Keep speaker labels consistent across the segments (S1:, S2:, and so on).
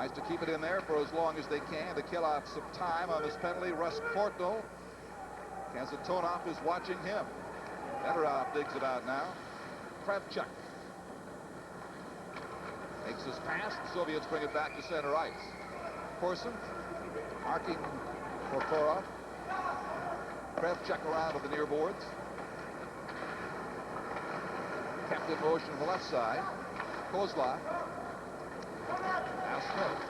S1: Tries to keep it in there for as long as they can to kill off some time on this penalty. Russ Courtnall. Kasatonov is watching him. Fedorov digs it out now. Kravchuk makes his pass. The Soviets bring it back to center ice. Corson marking Prokhorov. Kravchuk around to the near boards. Kept in motion on the left side. Kozlov. Now Smith.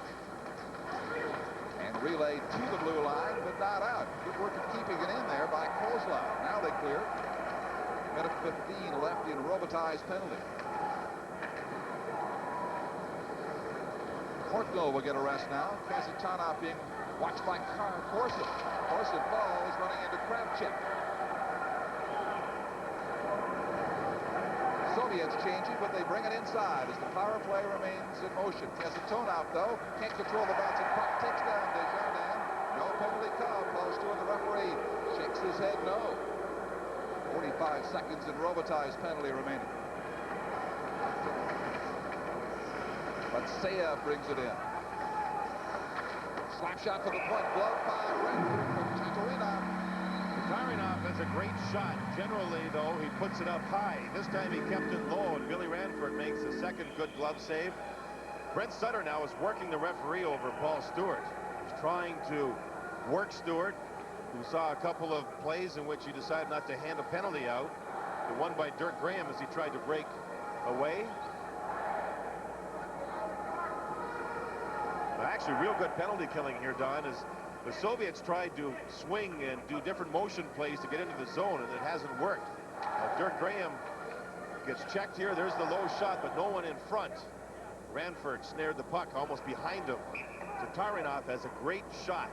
S1: And relayed to the blue line, but not out. Good work of keeping it in there by Kozlov. Now they clear. Minute 15 left in Robitaille's penalty. Courtnall will get a rest now. Kasatonov being watched by Corson. Corson falls running into Kravchuk. Soviets changing, but they bring it inside as the power play remains in motion. Kasatonov, though, can't control the bouncing puck. Takes down Desjardins. No penalty call. Calls to the referee. Shakes his head no. 45 seconds in Robitaille's penalty remaining. But Seyev brings it in. Slap shot to the point. Glove by Renford from Tatarinov.
S2: Tatarinov has a great shot. Generally, though, he puts it up high. This time he kept it low, and Billy Ranford makes the second good glove save. Brent Sutter now is working the referee over Paul Stewart. He's trying to work Stewart, who saw a couple of plays in which he decided not to hand a penalty out. The one by Dirk Graham as he tried to break away. Actually, real good penalty killing here, Don, as the Soviets tried to swing and do different motion plays to get into the zone, and it hasn't worked. Dirk Graham gets checked here. There's the low shot, but no one in front. Ranford snared the puck almost behind him. Tatarinov has a great shot,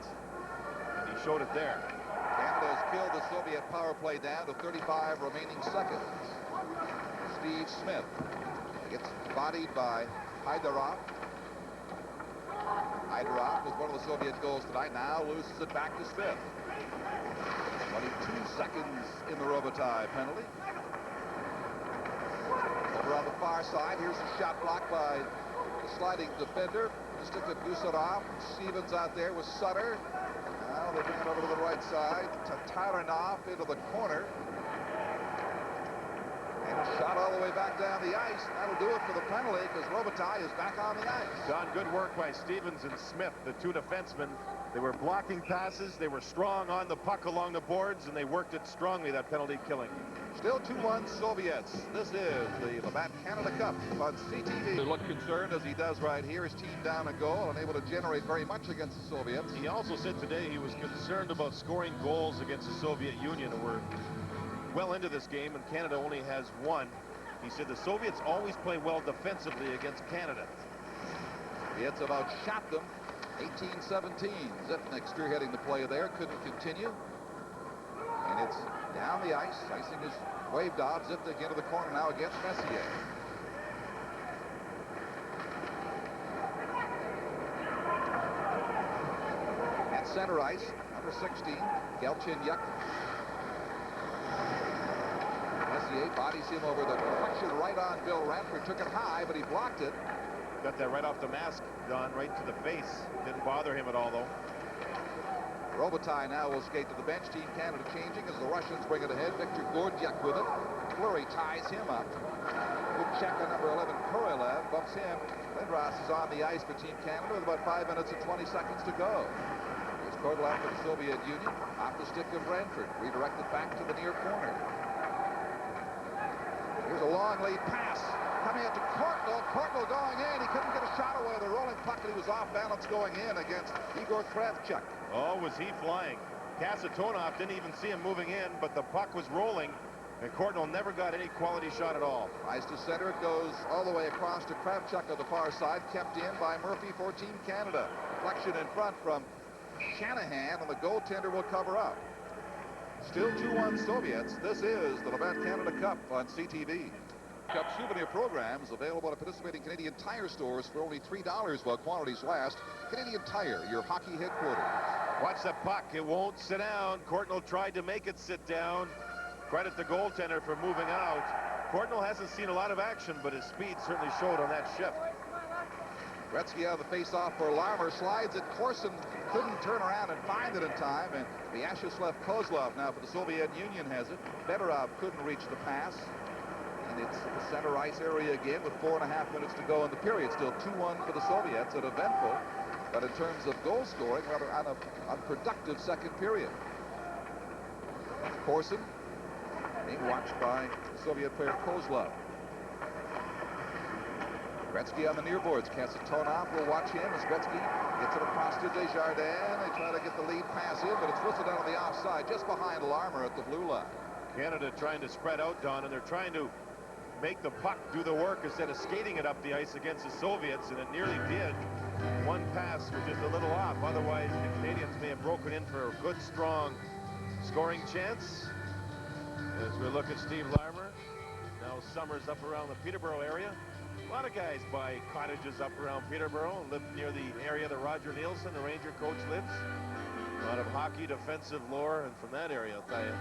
S2: and he showed it there.
S1: Canada has killed the Soviet power play down to 35 remaining seconds. Steve Smith gets bodied by Hyderov. Hyderov was one of the Soviet goals tonight. Now loses it back to Smith. 22 seconds in the Robitaille penalty. Over on the far side, here's a shot blocked by the sliding defender. Stick to Gusarov. Stevens out there with Sutter. Now they bring it over to the right side. Tatarinov into the corner. And shot all the way back down the ice. That'll do it for the penalty because Robitaille is back on the ice.
S2: Don, good work by Stevens and Smith, the two defensemen. They were blocking passes. They were strong on the puck along the boards, and they worked it strongly, that penalty killing.
S1: Still 2-1 Soviets. This is the Labatt Canada Cup on CTV. He looked concerned as he does right here. His team down a goal, unable to generate very much against the Soviets.
S2: He also said today he was concerned about scoring goals against the Soviet Union, and we're well into this game, and Canada only has one. He said the Soviets always play well defensively against Canada.
S1: It's about shot them. 18-17. Zipnik spearheading the play there. Couldn't continue. And it's down the ice. Icing is waved off. Zipnik into the corner now against Messier. At center ice, number 16, Galchenyuk. Messier bodies him over the deflection right on Bill Ranford. Took it high, but he blocked it.
S2: Got that right off the mask, Don, right to the face. Didn't bother him at all, though.
S1: Robitaille now will skate to the bench. Team Canada changing as the Russians bring it ahead. Victor Gordiuk with it. Fleury ties him up. Good check on number 11, Korolev. Bumps him. Lindros is on the ice for Team Canada with about 5 minutes and 20 seconds to go. Here's Korolev for the Soviet Union. Off the stick of Ranford. Redirected back to the near corner. Here's a long lead pass. Coming up to Courtnall. Courtnall going in. He couldn't get a shot away. The rolling puck, and he was off balance going in against Igor Kravchuk.
S2: Oh, was he flying. Kasatonov didn't even see him moving in, but the puck was rolling, and Courtnall never got any quality shot at all.
S1: Rise to center. It goes all the way across to Kravchuk on the far side. Kept in by Murphy for Team Canada. Deflection in front from Shanahan, and the goaltender will cover up. Still 2-1 Soviets. This is the Labatt Canada Cup on CTV. Cup souvenir programs available at participating Canadian Tire stores for only $3 while quantities last. Canadian Tire, your hockey headquarters.
S2: Watch the puck. It won't sit down. Courtnall tried to make it sit down. Credit the goaltender for moving out. Courtnall hasn't seen a lot of action, but his speed certainly showed on that shift.
S1: Gretzky out of the face-off for Larmer, slides it. Corson couldn't turn around and find it in time, and Vyacheslav Kozlov now for the Soviet Union has it. Fedorov couldn't reach the pass, and it's the center ice area again with 4.5 minutes to go in the period. Still 2-1 for the Soviets, at eventful, but in terms of goal scoring, rather unproductive second period. Corson being watched by the Soviet player Kozlov. Gretzky on the near boards. Kasatonov will watch him as Gretzky gets it across to Desjardins. They try to get the lead pass in, but it's whistled down on the offside just behind Larmer at the blue line.
S2: Canada trying to spread out, Don, and they're trying to make the puck do the work instead of skating it up the ice against the Soviets, and it nearly did. One pass was just a little off. Otherwise, the Canadians may have broken in for a good, strong scoring chance. As we look at Steve Larmer, now Summers up around the Peterborough area. A lot of guys buy cottages up around Peterborough and live near the area that Roger Nielsen, the Ranger coach, lives. A lot of hockey defensive lore, and from that area, I'll tell you.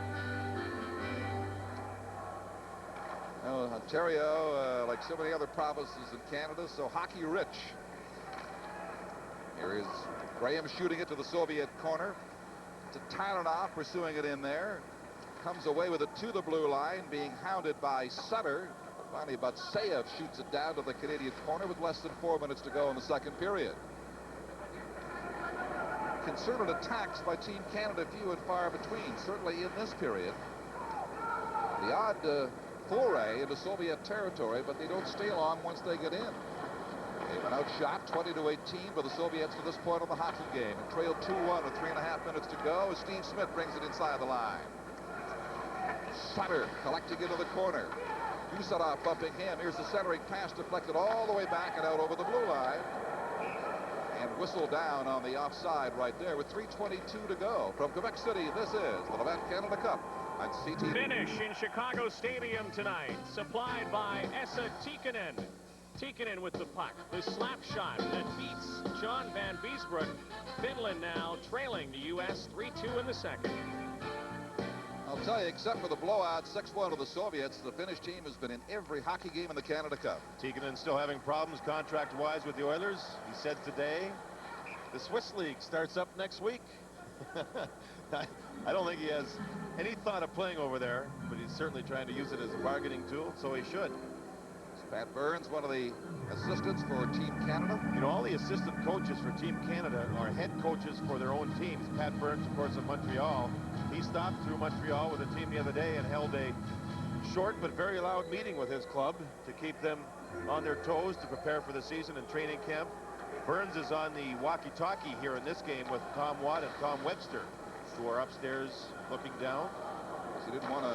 S1: Well, Ontario, like so many other provinces in Canada, so hockey rich. Here is Graham shooting it to the Soviet corner. To Taranov, pursuing it in there. Comes away with it to the blue line, being hounded by Sutter. Finally, Batsayev shoots it down to the Canadian corner with less than 4 minutes to go in the second period. Concerted attacks by Team Canada, few and far between, certainly in this period. The odd foray into Soviet territory, but they don't stay long once they get in. They've been outshot 20-18 by the Soviets to this point of the hockey game, and trailed 2-1 with 3.5 minutes to go as Steve Smith brings it inside the line. Sutter collecting into the corner. Usarov bumping him. Here's the centering pass deflected all the way back and out over the blue line. And whistled down on the offside right there with 3:22 to go. From Quebec City, this is the Levant Canada Cup on CTV.
S3: Finish in Chicago Stadium tonight. Supplied by Esa Tikkanen. Tikkanen with the puck. The slap shot that beats John Van Beesbroek. Finland now trailing the U.S. 3-2 in the second.
S1: I'll tell you, except for the blowout 6-1 of the Soviets, the Finnish team has been in every hockey game in the Canada Cup.
S2: Tikkanen still having problems contract-wise with the Oilers. He said today the Swiss League starts up next week. I don't think he has any thought of playing over there, but he's certainly trying to use it as a bargaining tool, so he should.
S1: Pat Burns, one of the assistants for Team Canada.
S2: You know, all the assistant coaches for Team Canada are head coaches for their own teams. Pat Burns, of course, of Montreal. He stopped through Montreal with a team the other day and held a short but very loud meeting with his club to keep them on their toes to prepare for the season and training camp. Burns is on the walkie-talkie here in this game with Tom Watt and Tom Webster, who are upstairs looking down.
S1: He didn't want to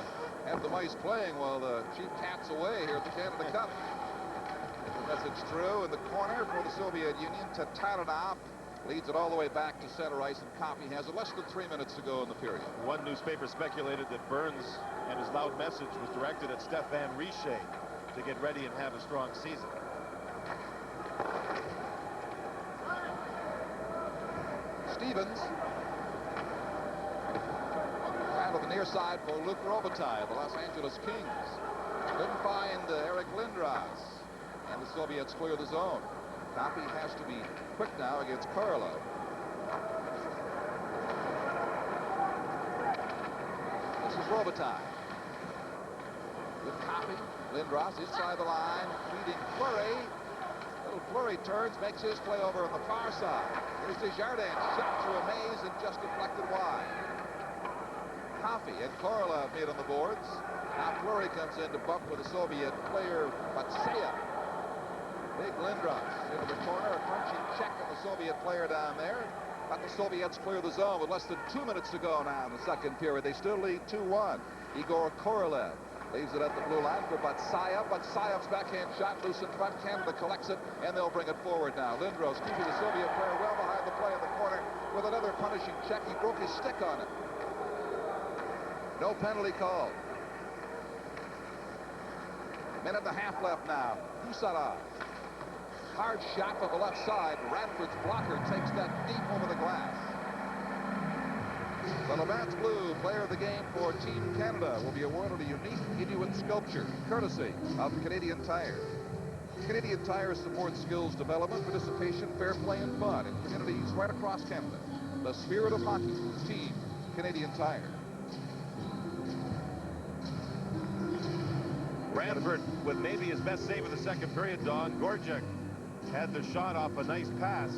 S1: have the mice playing while the Chief Cat's away here at the Canada Cup. The message through in the corner for the Soviet Union. Taranov leads it all the way back to center ice, and Coffey has it. Less than 3 minutes to go in the period.
S2: One newspaper speculated that Burns and his loud message was directed at Stefan Richer to get ready and have a strong season.
S1: Stevens out of the near side for Luc Robitaille, the Los Angeles Kings. Couldn't find Eric Lindros, and the Soviets clear the zone. Coffey has to be quick now against Karlov. This is Robitaille. With Coffey, Lindros inside the line, feeding Fleury. Little Fleury turns, makes his play over on the far side. Here's Desjardins, shot through a maze and just deflected wide. Coffey and Karlov made on the boards. Now Fleury comes in to bump with the Soviet player Batsayev. Big Lindros into the corner, a crunching check on the Soviet player down there. But the Soviets clear the zone with less than 2 minutes to go now in the second period. They still lead 2-1. Igor Korolev leaves it at the blue line for Batsayev. Batsayev's backhand shot loose in front. Canada collects it, and they'll bring it forward now. Lindros keeping the Soviet player well behind the play in the corner with another punishing check. He broke his stick on it. No penalty called. Minute and a half left now. Usarov. Hard shot from the left side. Radford's blocker takes that deep over the glass. The Levant's Blue player of the game for Team Canada will be awarded a unique Inuit sculpture, courtesy of Canadian Tire. Canadian Tire supports skills development, participation, fair play, and fun in communities right across Canada. The spirit of hockey, Team Canadian Tire.
S2: Ranford with maybe his best save of the second period, Don. Gorjak had the shot off a nice pass.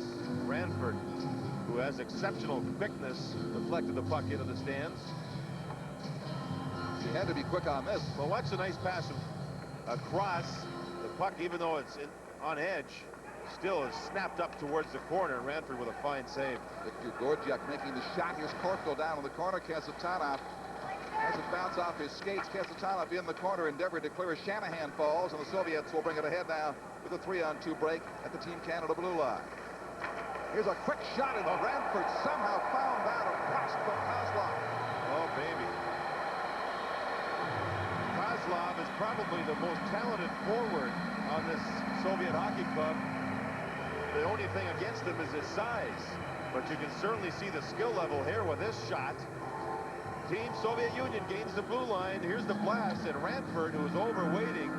S2: Ranford, who has exceptional quickness, deflected the puck into the stands.
S1: He had to be quick on this.
S2: Well, watch the nice pass across. The puck, even though it's on edge, still is snapped up towards the corner. Ranford with a fine save.
S1: Victor Gorjak making the shot. Here's Korko down in the corner. Kasatonov has it bounce off his skates. Kasatonov in the corner, endeavored to clear. Shanahan falls, and the Soviets will bring it ahead now with a 3-on-2 break at the Team Canada blue line. Here's a quick shot, and Ranford somehow found that a blast from Kozlov.
S2: Oh, baby. Kozlov is probably the most talented forward on this Soviet hockey club. The only thing against him is his size, but you can certainly see the skill level here with this shot. Team Soviet Union gains the blue line. Here's the blast, and Ranford, who is overweighting,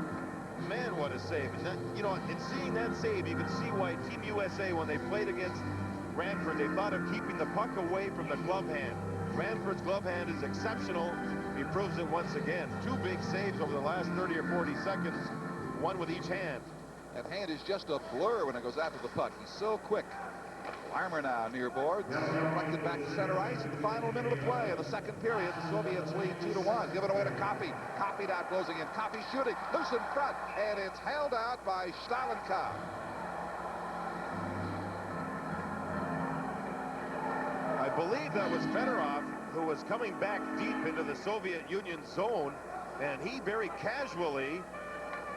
S2: man, what a save. And that, you know, in seeing that save, you can see why Team USA, when they played against Ranford, they thought of keeping the puck away from the glove hand. Ranford's glove hand is exceptional. He proves it once again. Two big saves over the last 30 or 40 seconds, one with each hand.
S1: That hand is just a blur when it goes after the puck. He's so quick. Larmer now near boards. Deflected back to center ice in the final minute of play in the second period. The Soviets lead 2-1. Given away to Coffey. Coffey now closing in. Coffey shooting. Loose in front. And it's held out by Stalenkov.
S2: I believe that was Fedorov, who was coming back deep into the Soviet Union zone, and he very casually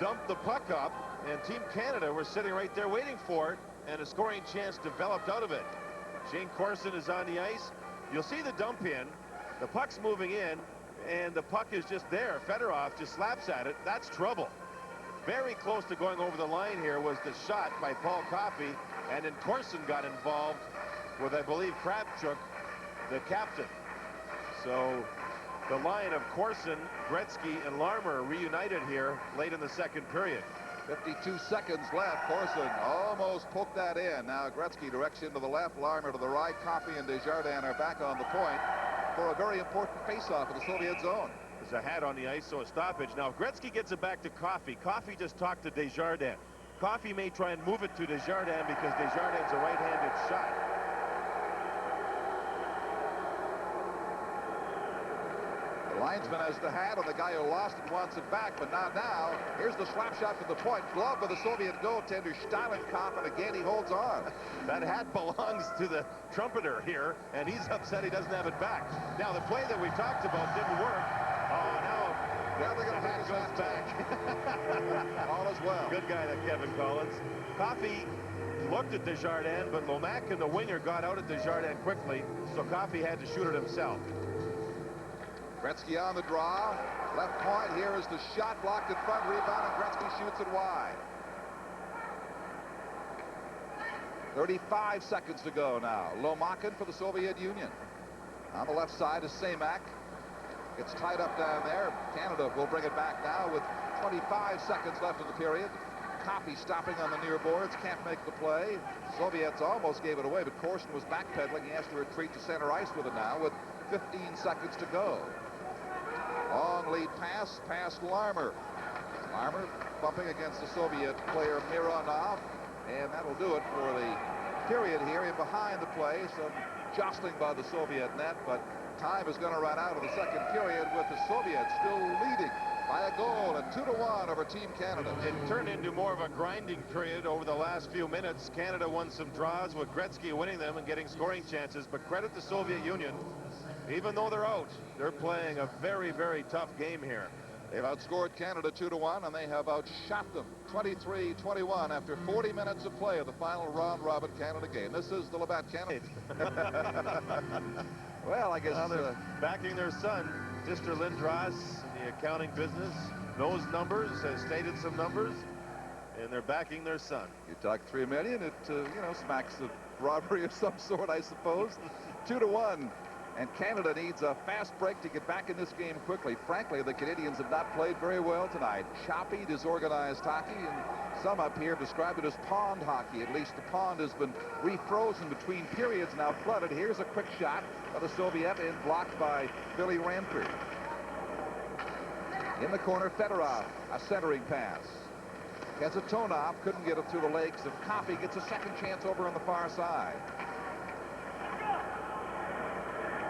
S2: dumped the puck up, and Team Canada were sitting right there waiting for it, and a scoring chance developed out of it. Shane Corson is on the ice. You'll see the dump in. The puck's moving in, and the puck is just there. Fedorov just slaps at it. That's trouble. Very close to going over the line here was the shot by Paul Coffey, and then Corson got involved with, I believe, Kravchuk, the captain. So the line of Corson, Gretzky, and Larmer reunited here late in the second period.
S1: 52 seconds left. Corson almost poked that in. Now Gretzky direction to the left, Larmer to the right. Coffey and Desjardins are back on the point for a very important face-off in the Soviet zone.
S2: There's a hat on the ice, so a stoppage. Now, if Gretzky gets it back to Coffey, Coffey just talked to Desjardins. Coffey may try and move it to Desjardins because Desjardins is a right-handed shot.
S1: The linesman has the hat, and the guy who lost it wants it back, but not now. Here's the slap shot to the point. Glove by the Soviet goaltender Stalenkov, and again he holds on.
S2: That hat belongs to the trumpeter here, and he's upset he doesn't have it back. Now, the play that we talked about didn't work. Oh, now
S1: they're
S2: the
S1: going to
S2: hat goes back.
S1: All is well.
S2: Good guy, that Kevin Collins. Coffey looked at Desjardins, but Lomac and the winger got out at Desjardins quickly, so Coffey had to shoot it himself.
S1: Gretzky on the draw. Left point. Here is the shot blocked in front. Rebound, and Gretzky shoots it wide. 35 seconds to go now. Lomakin for the Soviet Union. On the left side is Semak. It's tied up down there. Canada will bring it back now with 25 seconds left in the period. Coffey stopping on the near boards. Can't make the play. Soviets almost gave it away, but Corson was backpedaling. He has to retreat to center ice with it now with 15 seconds to go. Long lead pass past Larmer. Larmer bumping against the Soviet player Mironov, and that'll do it for the period here. In behind the play, some jostling by the Soviet net, but time is going to run out of the second period with the Soviets still leading by a goal at 2-1 over Team Canada.
S2: It turned into more of a grinding period over the last few minutes. Canada won some draws with Gretzky winning them and getting scoring chances, but credit the Soviet Union. Even though they're out, they're playing a very, very tough game here.
S1: They've outscored Canada 2-1, and they have outshot them 23-21 after 40 minutes of play of the final round-robin Canada game. This is the Labatt Canada. Well, I guess
S2: they're backing their son, Mr. Lindros, in the accounting business, knows numbers, has stated some numbers, and they're backing their son.
S1: You talk $3 million, it you know, smacks of robbery of some sort, I suppose. 2-1. And Canada needs a fast break to get back in this game quickly. Frankly, the Canadians have not played very well tonight. Choppy, disorganized hockey, and some up here have described it as pond hockey. At least the pond has been refrozen between periods, now flooded. Here's a quick shot of the Soviet and blocked by Billy Ranford. In the corner, Fedorov, a centering pass. Kazatonov couldn't get it through the legs of Coffey. Gets a second chance over on the far side.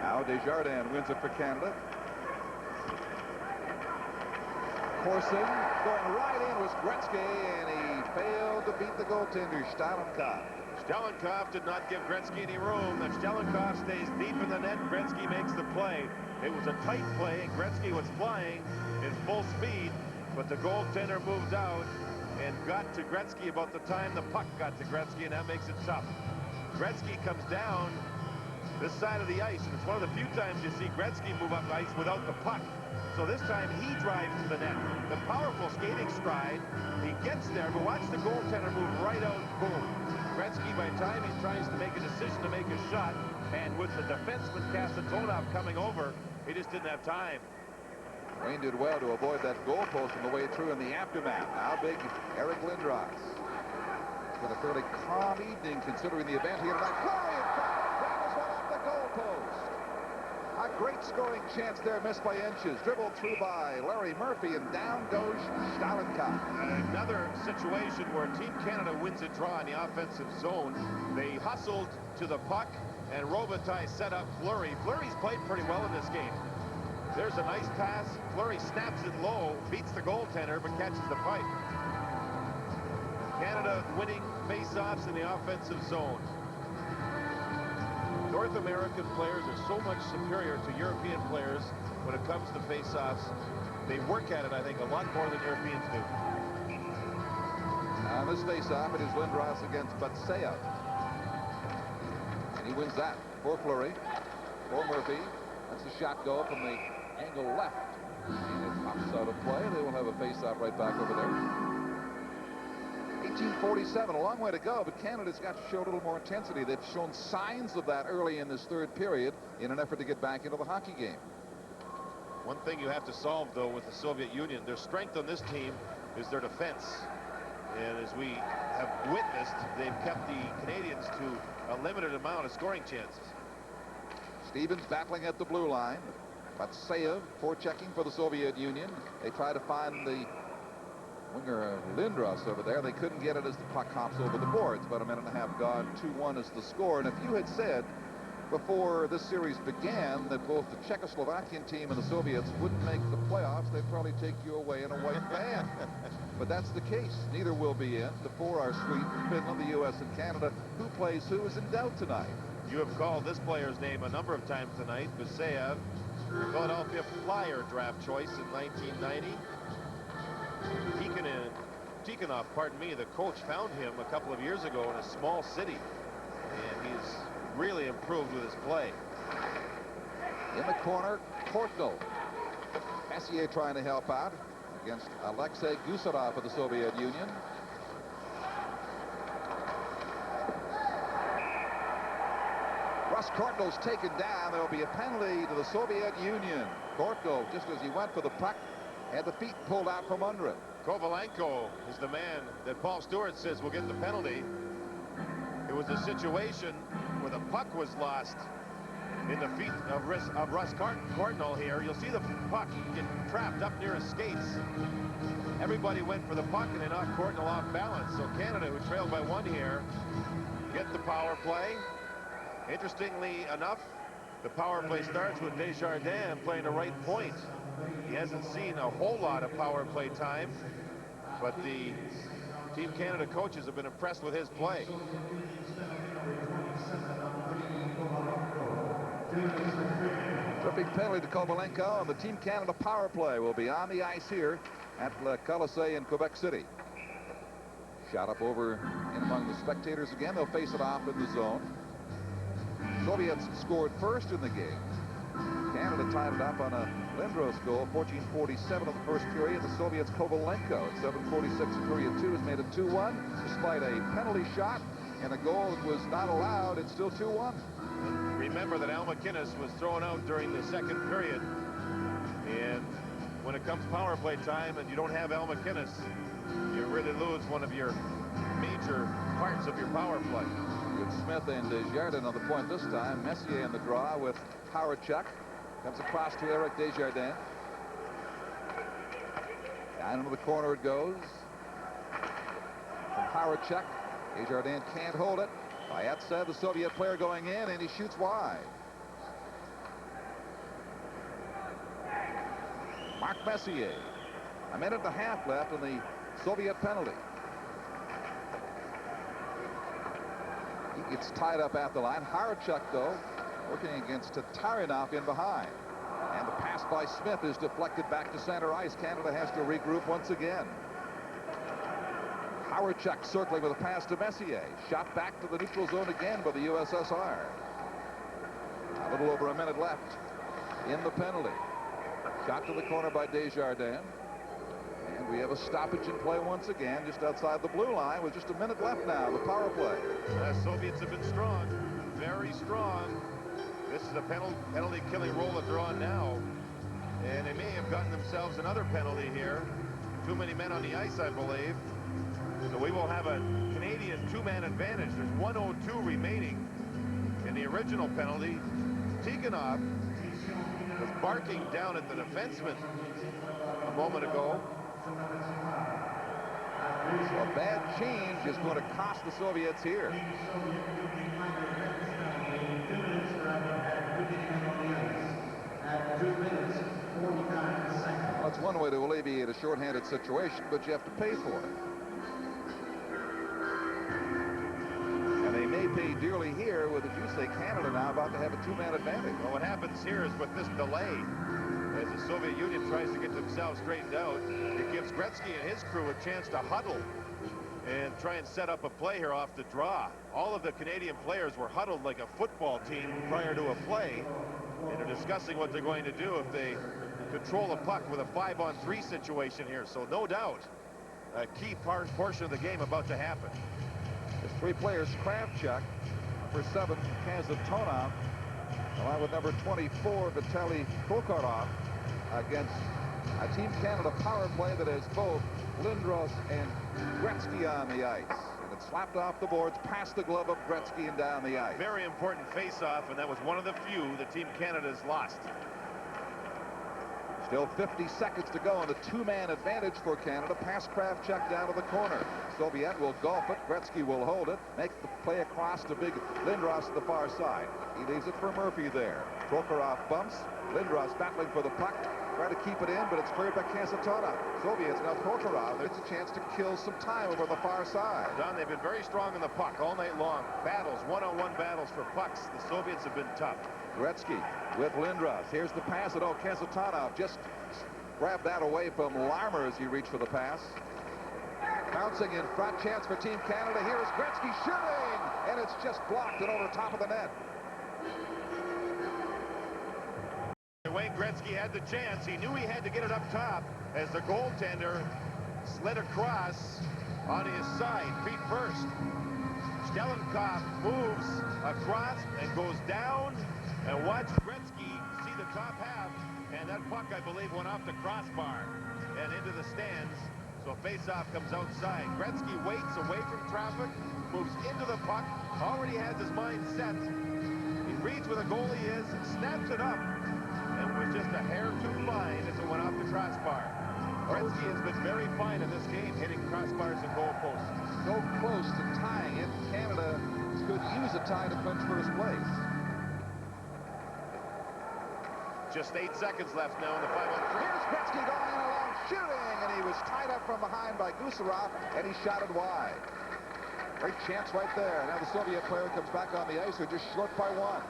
S1: Now Desjardins wins it for Canada. Corson going right in was Gretzky, and he failed to beat the goaltender, Stalenkov.
S2: Stalenkov did not give Gretzky any room. If Stalenkov stays deep in the net, Gretzky makes the play. It was a tight play, and Gretzky was flying in full speed, but the goaltender moved out and got to Gretzky about the time the puck got to Gretzky, and that makes it tough. Gretzky comes down this side of the ice, and it's one of the few times you see Gretzky move up ice without the puck. So this time he drives to the net. The powerful skating stride. He gets there, but watch the goaltender move right out. Boom. Gretzky, by the time he tries to make a decision to make a shot, and with the defenseman Kasatonov coming over, he just didn't have time.
S1: Wayne did well to avoid that goal post on the way through in the aftermath. Now big Eric Lindros. It's been a fairly calm evening considering the event here tonight. Flurry in front. Travels one off the goal post. A great scoring chance there, missed by inches. Dribbled through by Larry Murphy, and down goes Stalenkov.
S2: Another situation where Team Canada wins a draw in the offensive zone. They hustled to the puck, and Robitaille set up Fleury. Fleury's played pretty well in this game. There's a nice pass. Fleury snaps it low, beats the goaltender, but catches the pipe. Canada winning face-offs in the offensive zone. North American players are so much superior to European players when it comes to face-offs. They work at it, I think, a lot more than Europeans do.
S1: On this face-off, it is Lindros against Batseyev. And he wins that for Fleury. For Murphy. That's the shot goal from the angle left. And it pops out of play. They will have a face-off right back over there. 1847, a long way to go, but Canada's got to show a little more intensity. They've shown signs of that early in this third period in an effort to get back into the hockey game.
S2: One thing you have to solve, though, with the Soviet Union, their strength on this team is their defense. And as we have witnessed, they've kept the Canadians to a limited amount of scoring chances.
S1: Stevens battling at the blue line. Batseyev forechecking for the Soviet Union. They try to find the winger Lindros over there. They couldn't get it as the puck hops over the boards. About a minute and a half gone. 2-1 is the score. And if you had said before this series began that both the Czechoslovakian team and the Soviets wouldn't make the playoffs, they'd probably take you away in a white van. But that's the case. Neither will be in. The four are Sweden, Finland, the U.S., and Canada. Who plays who is in doubt tonight.
S2: You have called this player's name a number of times tonight. Batseyev, Philadelphia Flyer draft choice in 1990. Tikhonov, pardon me, the coach found him a couple of years ago in a small city, and he's really improved with his play.
S1: In the corner, Kortnell. Messier trying to help out against Alexei Gusarov of the Soviet Union. Russ Kortnell's taken down. There will be a penalty to the Soviet Union. Kortnell, just as he went for the puck, had the feet pulled out from under it.
S2: Kovalenko is the man that Paul Stewart says will get the penalty. It was a situation where the puck was lost in the feet of Russ Kortnell here. You'll see the puck get trapped up near his skates. Everybody went for the puck, and they knocked Kortnell off balance. So Canada, who trailed by 1 here, get the power play. Interestingly enough, the power play starts with Desjardins playing the right point. He hasn't seen a whole lot of power play time, but the Team Canada coaches have been impressed with his play.
S1: Tripping penalty to Kovalenko, and the Team Canada power play will be on the ice here at Le Colisée in Quebec City. Shot up over and among the spectators again. They'll face it off in the zone. Soviets scored first in the game. Canada tied it up on a Lindros goal, 14:47 of the first period. The Soviets' Kovalenko at 7:46 of period 2 has made it 2-1. Despite a penalty shot and a goal that was not allowed, it's still 2-1.
S2: remember that Al McInnes was thrown out during the second period. And when it comes power play time and you don't have Al McInnes, you really lose one of your major parts of your power play.
S1: With Smith and Desjardins on the point this time. Messier in the draw with Howard-Chuck. Comes across to Eric Desjardins. Down into the corner it goes. From Howard-Chuck. Desjardins can't hold it. Bayetsev, the Soviet player, going in, and he shoots wide. Mark Messier. A minute and a half left in the Soviet penalty. He gets tied up at the line. Howard-Chuck, though, working against Tatarinov in behind. And the pass by Smith is deflected back to center ice. Canada has to regroup once again. Howard-Chuck circling with a pass to Messier. Shot back to the neutral zone again by the USSR. A little over a minute left in the penalty. Shot to the corner by Desjardins. And we have a stoppage in play once again just outside the blue line with just a minute left now. The power play.
S2: The Soviets have been strong, very strong. This is a penalty killing role that they're on now. And they may have gotten themselves another penalty here. Too many men on the ice, I believe. So we will have a Canadian two-man advantage. There's 1:02 remaining in the original penalty. Tikhonov was barking down at the defenseman a moment ago.
S1: So a bad change is going to cost the Soviets here. Well, that's one way to alleviate a shorthanded situation, but you have to pay for it. And they may pay dearly here with, as you say, Canada now about to have a two-man advantage.
S2: Well, what happens here is with this delay, as the Soviet Union tries to get themselves straightened out, it gives Gretzky and his crew a chance to huddle and try and set up a play here off the draw. All of the Canadian players were huddled like a football team prior to a play, and are discussing what they're going to do if they control a puck with a 5-on-3 situation here. So no doubt a key portion of the game about to happen.
S1: There's three players: Kravchuk, number 7, Kazatonov, along with number 24, Vitaly Prokhorov, against a Team Canada power play that has both Lindros and Gretzky on the ice. And it's slapped off the boards past the glove of Gretzky and down the ice.
S2: Very important face-off, and that was one of the few that Team Canada has lost.
S1: Still 50 seconds to go, and a two-man advantage for Canada. Pass Kravchuk down to the corner. Soviet will golf it. Gretzky will hold it. Make the play across to big Lindros at the far side. He leaves it for Murphy there. Prokhorov bumps. Lindros battling for the puck. Try to keep it in, but it's cleared by Kasatonov. Soviets now Prokhorov. There's a chance to kill some time over the far side.
S2: Don, they've been very strong in the puck all night long. Battles, one-on-one battles for pucks. The Soviets have been tough.
S1: Gretzky with Lindros. Here's the pass, and Kasatonov just grabbed that away from Larmer as he reached for the pass. Bouncing in front, chance for Team Canada. Here's Gretzky shooting, and it's just blocked and over top of the net.
S2: Wayne Gretzky had the chance. He knew he had to get it up top as the goaltender slid across on his side, feet first. Stellenkopf moves across and goes down, and watch Gretzky see the top half, and that puck, I believe, went off the crossbar and into the stands. So face-off comes outside. Gretzky waits away from traffic, moves into the puck, already has his mind set. He reads where the goalie is, snaps it up, and was just a hair too fine as it went off the crossbar. Gretzky has been very fine in this game, hitting crossbars and goalposts.
S1: So close to tying it. Canada could use a tie to clinch first place.
S2: Just 8 seconds left now in the 5-on-3.
S1: Here's Gretzky going in alone, shooting, and he was tied up from behind by Gusarov, and he shot it wide. Great chance right there. Now the Soviet player comes back on the ice. They're just short by 1.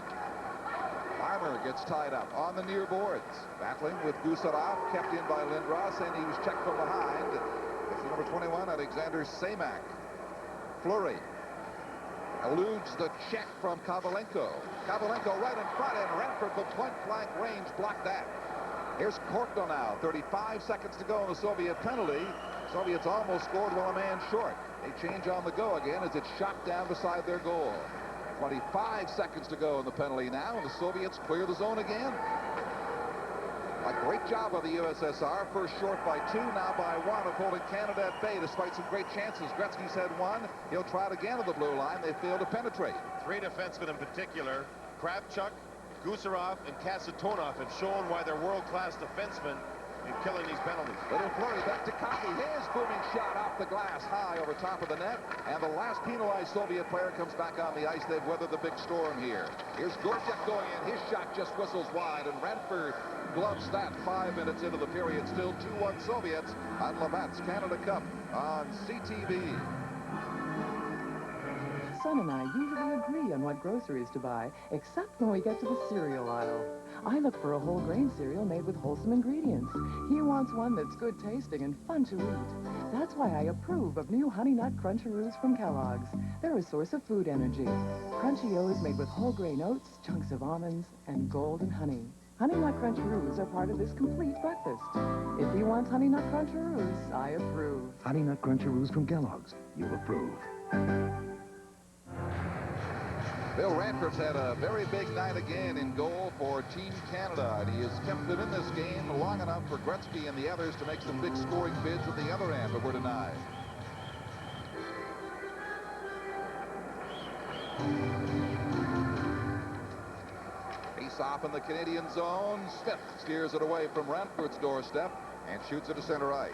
S1: Larmer gets tied up on the near boards. Battling with Gusarov, kept in by Lindros, and he was checked from behind. It's number 21, Alexander Semak. Fleury eludes the check from Kovalenko. Kovalenko right in front, and Renford from point-blank range blocked that. Here's Korkno now. 35 seconds to go in the Soviet penalty. Soviets almost scored while a man short. They change on the go again as it's shot down beside their goal. 25 seconds to go in the penalty now, and the Soviets clear the zone again. A great job of the USSR. First short by 2, now by 1 of holding Canada at bay despite some great chances. Gretzky's had 1. He'll try it again at the blue line. They fail to penetrate.
S2: 3 defensemen in particular, Kravchuk, Gusarov, and Kasatonov, have shown why they're world-class defensemen in killing these penalties.
S1: Little flurry back to Kaki. His booming shot off the glass high over top of the net. And the last penalized Soviet player comes back on the ice. They've weathered the big storm here. Here's Gorchak going in. His shot just whistles wide, and Ranford gloves that 5 minutes into the period. Still 2-1 Soviets on Labatt's Canada Cup on CTV.
S4: Son and I usually agree on what groceries to buy, except when we get to the cereal aisle. I look for a whole grain cereal made with wholesome ingredients. He wants one that's good tasting and fun to eat. That's why I approve of new Honey Nut Cruncharoos from Kellogg's. They're a source of food energy. Crunchio is made with whole grain oats, chunks of almonds, and golden honey. Honey Nut Cruncharoos are part of this complete breakfast. If he wants Honey Nut Cruncharoos, I approve.
S5: Honey Nut Cruncharoos from Kellogg's. You'll approve.
S1: Bill Ranford's had a very big night again in goal for Team Canada, and he has kept them in this game long enough for Gretzky and the others to make some big scoring bids at the other end, but were denied. Face off in the Canadian zone. Smith steers it away from Ranford's doorstep and shoots it to center ice.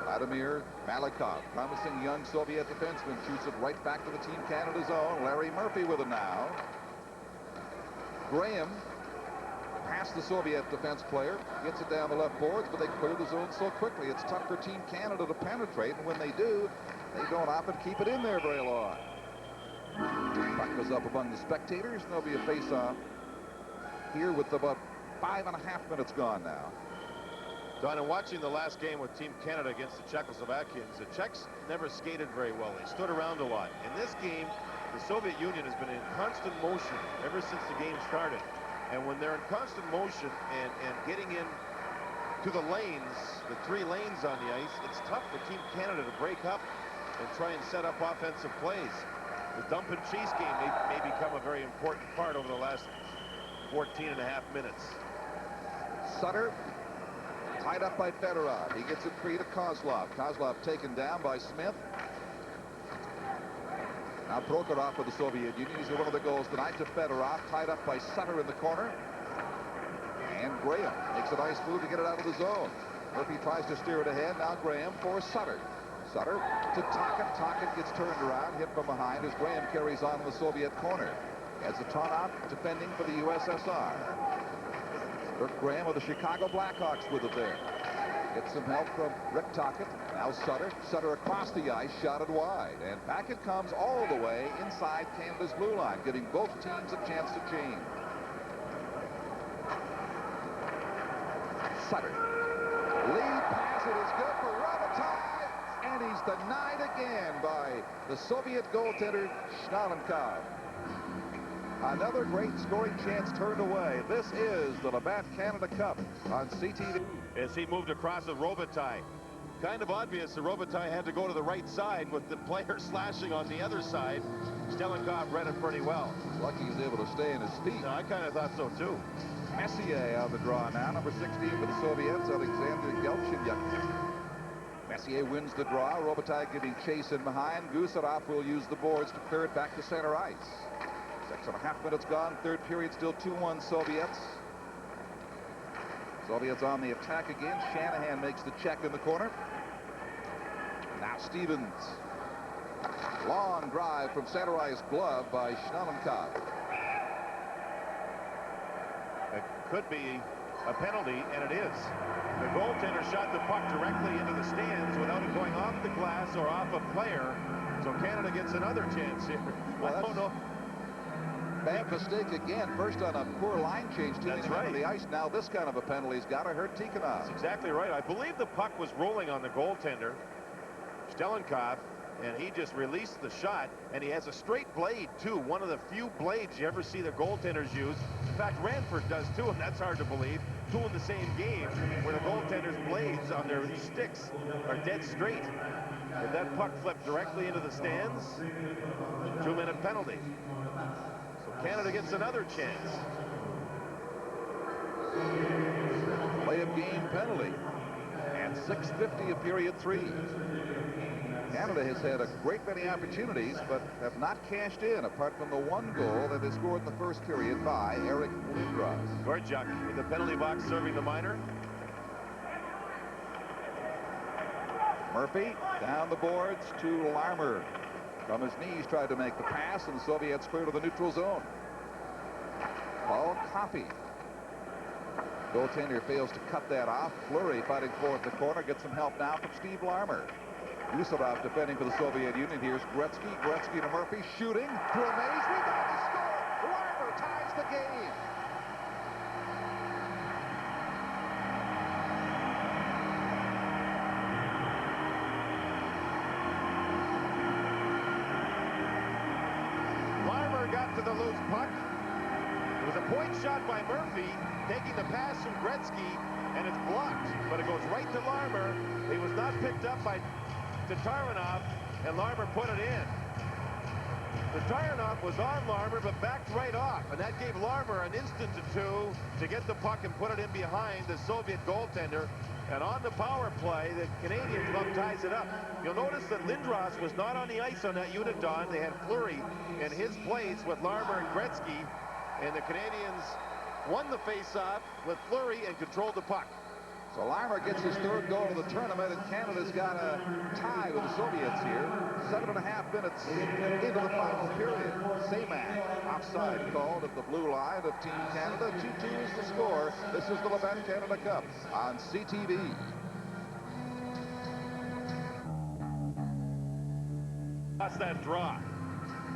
S1: Vladimir Malikov, promising young Soviet defenseman, shoots it right back to the Team Canada zone. Larry Murphy with it now. Graham past the Soviet defense player, gets it down the left boards, but they clear the zone so quickly. It's tough for Team Canada to penetrate, and when they do, they don't often keep it in there very long. Puck goes up among the spectators, and there'll be a face-off here with about 5.5 minutes gone now.
S2: Don, in watching the last game with Team Canada against the Czechoslovakians, the Czechs never skated very well. They stood around a lot. In this game, the Soviet Union has been in constant motion ever since the game started. And when they're in constant motion and getting in to the lanes, the 3 lanes on the ice, it's tough for Team Canada to break up and try and set up offensive plays. The dump and chase game may become a very important part over the last 14.5 minutes.
S1: Sutter tied up by Fedorov. He gets it free to Kozlov. Kozlov taken down by Smith. Now Prokhorov for the Soviet Union. He's got one of the goals tonight to Fedorov. Tied up by Sutter in the corner. And Graham makes a nice move to get it out of the zone. Murphy tries to steer it ahead. Now Graham for Sutter. Sutter to Tocchet. Tocchet gets turned around, hit from behind as Graham carries on in the Soviet corner. As the Taunot defending for the USSR. Dirk Graham of the Chicago Blackhawks with it there. Gets some help from Rick Tocchet. Now Sutter. Sutter across the ice, shotted wide. And back it comes all the way inside Canada's blue line, giving both teams a chance to change. Sutter. Lead pass, it is good for Robitaille. And he's denied again by the Soviet goaltender Schnallenkov. Another great scoring chance turned away. This is the Labatt Canada Cup on CTV.
S2: As he moved across with Robitaille. Kind of obvious that Robitaille had to go to the right side with the player slashing on the other side. Stelenkov read it pretty well.
S1: Lucky he's able to stay in his feet.
S2: No, I kind of thought so too.
S1: Messier on the draw now. Number 16 for the Soviets, Alexander Galchenyuk. Messier wins the draw. Robitaille giving chase in behind. Gusarov will use the boards to clear it back to center ice. 6.5 minutes gone. Third period still 2-1 Soviets. Soviets on the attack again. Shanahan makes the check in the corner. Now Stevens. Long drive from center ice, glove by Schnallenkov.
S2: It could be a penalty, and it is. The goaltender shot the puck directly into the stands without it going off the glass or off a player. So Canada gets another chance here.
S1: Well,
S2: I don't know.
S1: Bad mistake again. First on a poor line change to the ice. Now this kind of a penalty's got to hurt Tikhonov.
S2: That's exactly right. I believe the puck was rolling on the goaltender, Stelenkov, and he just released the shot, and he has a straight blade too. One of the few blades you ever see the goaltenders use. In fact, Ranford does too, and that's hard to believe. Two in the same game where the goaltender's blades on their sticks are dead straight. If that puck flipped directly into the stands, 2-minute penalty. So Canada gets another chance.
S1: Play of game penalty at 6:50 of period 3. Canada has had a great many opportunities, but have not cashed in, apart from the one goal that they scored in the first period by Eric Lindros.
S2: Gorjuk in the penalty box serving the minor.
S1: Murphy down the boards to Larmer. From his knees tried to make the pass, and the Soviets clear to the neutral zone. Paul Coffey. Goaltender fails to cut that off. Fleury fighting for it in the corner. Gets some help now from Steve Larmer. Yusupov defending for the Soviet Union. Here's Gretzky. Gretzky to Murphy. Shooting. To a maze. Rebound to score. Larmer ties the game.
S2: Larmer got to the loose puck. It was a point shot by Murphy, taking the pass from Gretzky, and it's blocked. But it goes right to Larmer. He was not picked up by Tatarinov, and Larmer put it in. Tatarinov was on Larmer, but backed right off, and that gave Larmer an instant or two to get the puck and put it in behind the Soviet goaltender. And on the power play, the Canadian club ties it up. You'll notice that Lindros was not on the ice on that unit, Don. They had Fleury in his place with Larmer and Gretzky, and the Canadians won the face-off with Fleury and controlled the puck.
S1: So Larmer gets his third goal of the tournament, and Canada's got a tie with the Soviets here. 7.5 minutes into the final period. Samak offside called at the blue line of Team Canada. 2-2 is the score. This is the Labatt Canada Cup on CTV.
S2: That's that draw.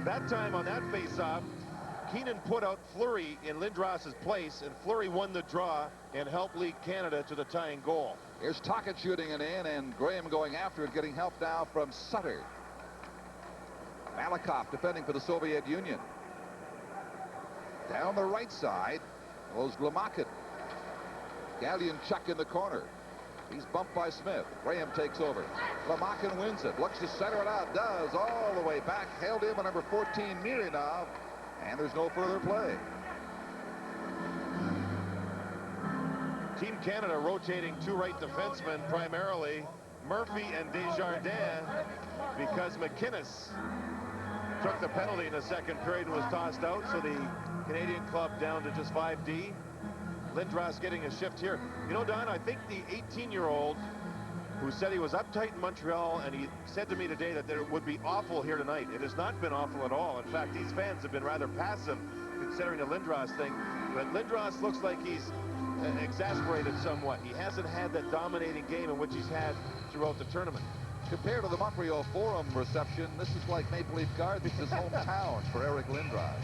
S2: That time on that face-off, Keenan put out Fleury in Lindros' place, and Fleury won the draw and helped lead Canada to the tying goal.
S1: Here's Tocchet shooting it in, and Graham going after it, getting help now from Sutter. Malakoff defending for the Soviet Union. Down the right side goes Glamakin. Galyanchuk in the corner. He's bumped by Smith. Graham takes over. Glamakin wins it. Looks to center it out. Does all the way back. Held in by number 14, Mirinov. And there's no further play.
S2: Team Canada rotating two right defensemen, primarily Murphy and Desjardins, because McInnes took the penalty in the second period and was tossed out, so the Canadian club down to just 5D. Lindros getting a shift here. You know, Don, I think the 18-year-old who said he was uptight in Montreal, and he said to me today that it would be awful here tonight. It has not been awful at all. In fact, these fans have been rather passive considering the Lindros thing. But Lindros looks like he's exasperated somewhat. He hasn't had that dominating game in which he's had throughout the tournament.
S1: Compared to the Montreal Forum reception, this is like Maple Leaf Gardens, his hometown for Eric Lindros.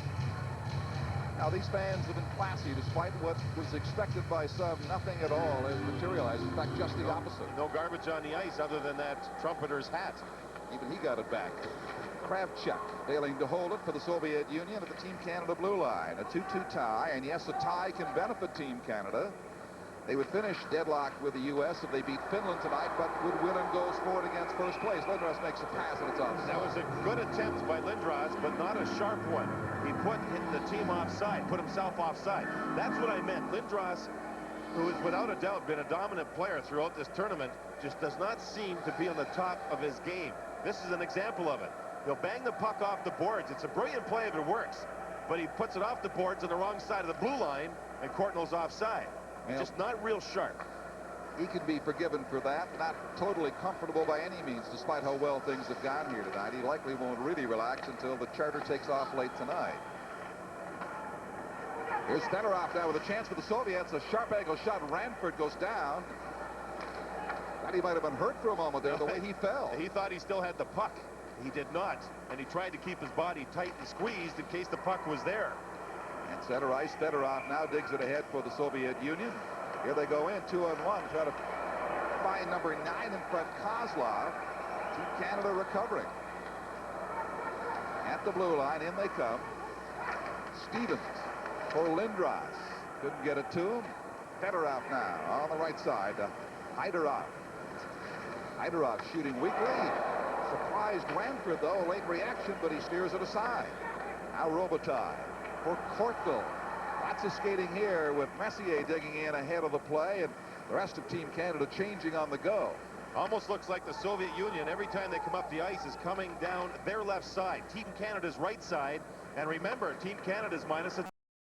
S1: Now, these fans have been classy despite what was expected by some. Nothing at all has materialized. In fact, just the opposite.
S2: No garbage on the ice other than that trumpeter's hat.
S1: Even he got it back. Kravchuk failing to hold it for the Soviet Union at the Team Canada blue line. A 2-2 tie, and yes, a tie can benefit Team Canada. They would finish deadlocked with the U.S. if they beat Finland tonight, but would win in goals scored against first place. Lindros makes a pass, and it's offside.
S2: That was a good attempt by Lindros, but not a sharp one. He put the team offside, put himself offside. That's what I meant. Lindros, who has without a doubt been a dominant player throughout this tournament, just does not seem to be on the top of his game. This is an example of it. He'll bang the puck off the boards. It's a brilliant play if it works, but he puts it off the boards on the wrong side of the blue line, and Courtnall's offside.
S1: Well,
S2: just not real sharp.
S1: He can be forgiven for that. Not totally comfortable by any means, despite how well things have gone here tonight. He likely won't really relax until the charter takes off late tonight. Here's Fedorov now with a chance for the Soviets. A sharp angle shot. Ranford goes down. Thought he might have been hurt for a moment there, the way he fell.
S2: He thought he still had the puck. He did not, and he tried to keep his body tight and squeezed in case the puck was there.
S1: And center ice, Fedorov now digs it ahead for the Soviet Union. Here they go in, 2-on-1, try to find number 9 in front, Kozlov. Team Canada recovering. At the blue line, in they come. Stevens for Lindros. Couldn't get it to him. Fedorov now on the right side. Hyderov. Hyderov shooting weakly. Surprised Ranford, though. Late reaction, but he steers it aside. Now Robitaille for Kortkel. Lots of skating here with Messier digging in ahead of the play, and the rest of Team Canada changing on the go.
S2: Almost looks like the Soviet Union, every time they come up the ice, is coming down their left side. Team Canada's right side. And remember, Team Canada's minus a